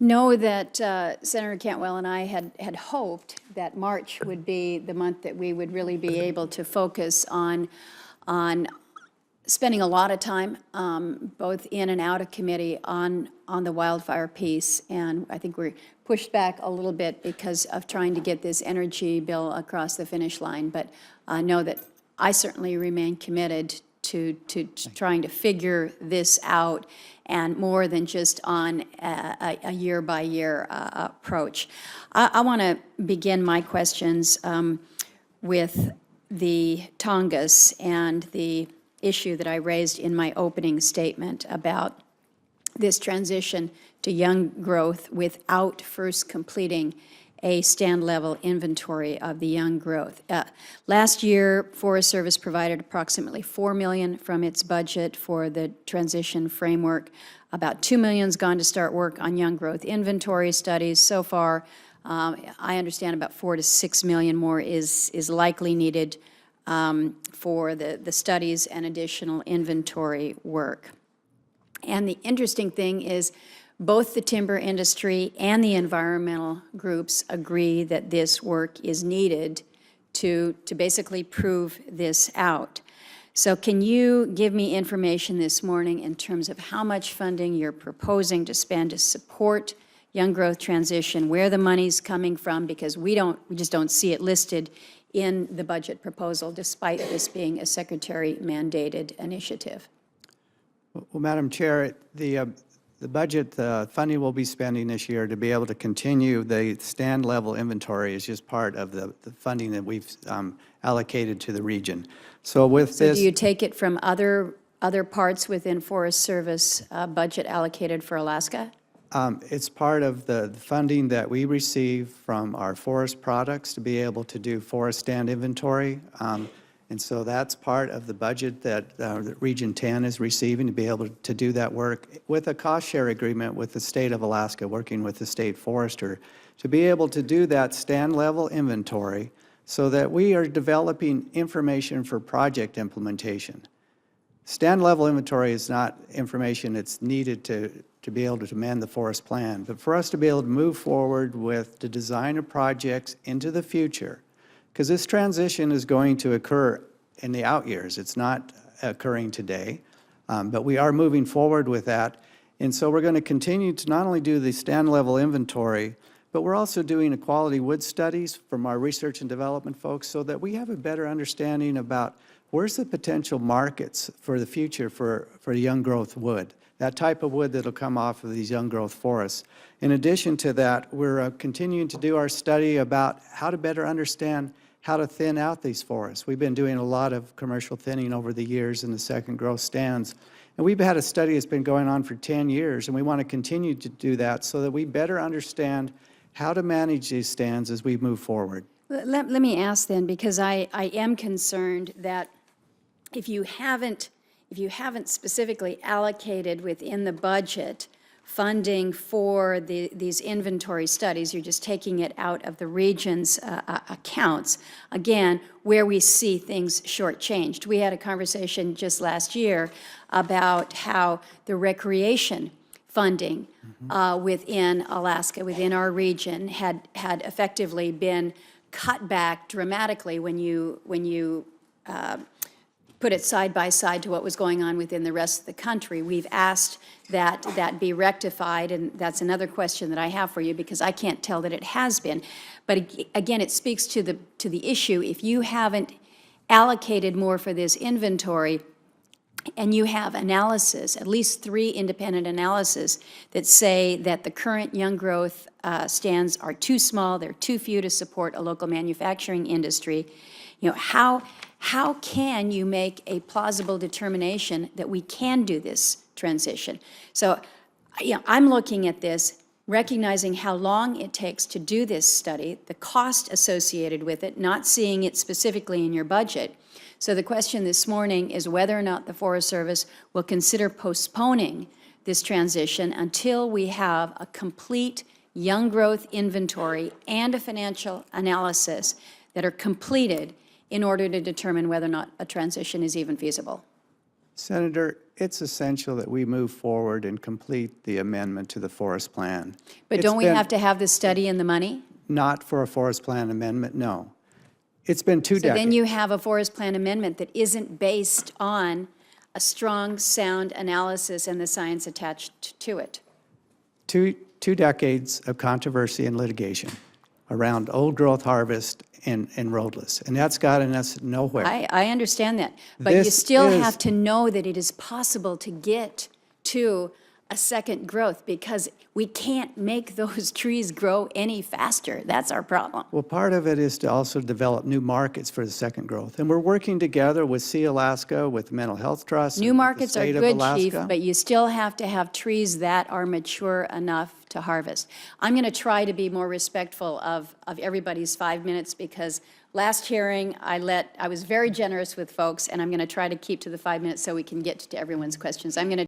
know that Senator Cantwell and I had hoped that March would be the month that we would really be able to focus on spending a lot of time, both in and out of committee, on the wildfire piece. And I think we're pushed back a little bit because of trying to get this energy bill across the finish line. But know that I certainly remain committed to trying to figure this out, and more than just on a year-by-year approach. I want to begin my questions with the Tongass and the issue that I raised in my opening statement about this transition to young growth without first completing a stand-level inventory of the young growth. Last year, Forest Service provided approximately $4 million from its budget for the transition framework. About $2 million's gone to start work on young growth inventory studies. So far, I understand about $4 to $6 million more is likely needed for the studies and additional inventory work. And the interesting thing is, both the timber industry and the environmental groups agree that this work is needed to basically prove this out. So can you give me information this morning in terms of how much funding you're proposing to spend to support young growth transition, where the money's coming from, because we just don't see it listed in the budget proposal, despite this being a Secretary-mandated initiative? Well, Madam Chair, the budget funding we'll be spending this year to be able to continue the stand-level inventory is just part of the funding that we've allocated to the region. So with this, do you take it from other parts within Forest Service budget allocated for Alaska? It's part of the funding that we receive from our forest products to be able to do forest stand inventory. And so that's part of the budget that Region 10 is receiving to be able to do that work with a cost share agreement with the state of Alaska, working with the state forester, to be able to do that stand level inventory so that we are developing information for project implementation. Stand level inventory is not information that's needed to be able to amend the forest plan, but for us to be able to move forward with the design of projects into the future, because this transition is going to occur in the out years. It's not occurring today, but we are moving forward with that. And so we're going to continue to not only do the stand-level inventory, but we're also doing quality wood studies from our research and development folks so that we have a better understanding about where's the potential markets for the future for young growth wood, that type of wood that will come off of these young growth forests. In addition to that, we're continuing to do our study about how to better understand how to thin out these forests. We've been doing a lot of commercial thinning over the years in the second growth stands. And we've had a study that's been going on for 10 years, and we want to continue to do that so that we better understand how to manage these stands as we move forward. Let me ask then, because I am concerned that if you haven't specifically allocated within the budget funding for these inventory studies, you're just taking it out of the region's accounts, again, where we see things shortchanged. We had a conversation just last year about how the recreation funding within Alaska, within our region, had effectively been cut back dramatically when you put it side by side to what was going on within the rest of the country. We've asked that that be rectified, and that's another question that I have for you, because I can't tell that it has been. But again, it speaks to the issue. If you haven't allocated more for this inventory, and you have analysis, at least 3 independent analyses, that say that the current young growth stands are too small, they're too few to support a local manufacturing industry, you know, how can you make a plausible determination that we can do this transition? So, you know, I'm looking at this, recognizing how long it takes to do this study, the cost associated with it, not seeing it specifically in your budget. So the question this morning is whether or not the Forest Service will consider postponing this transition until we have a complete young growth inventory and a financial analysis that are completed in order to determine whether or not a transition is even feasible. Senator, it's essential that we move forward and complete the amendment to the forest plan. But It's don't we been- have to have the study and the money? Not for a forest plan amendment, no. It's been 2 So then decades. you have a forest plan amendment that isn't based on a strong, sound analysis and the science attached to it. Two decades of controversy and litigation around old-growth harvest and roadless, and that's gotten us nowhere. I understand that, but you This still is- have to know that it is possible to get to a second growth, because we can't make those trees grow any faster. That's our problem. Well, part of it is to also develop new markets for the second growth, and we're working together with Sea Alaska, with the Mental Health Trust. New and with the markets are state of good, Chief, Alaska. but you still have to have trees that are mature enough to harvest. I'm going to try to be more respectful of everybody's 5 minutes, because last hearing, I was very generous with folks, and I'm going to try to keep to the 5 minutes so we can get to everyone's questions. I'm going to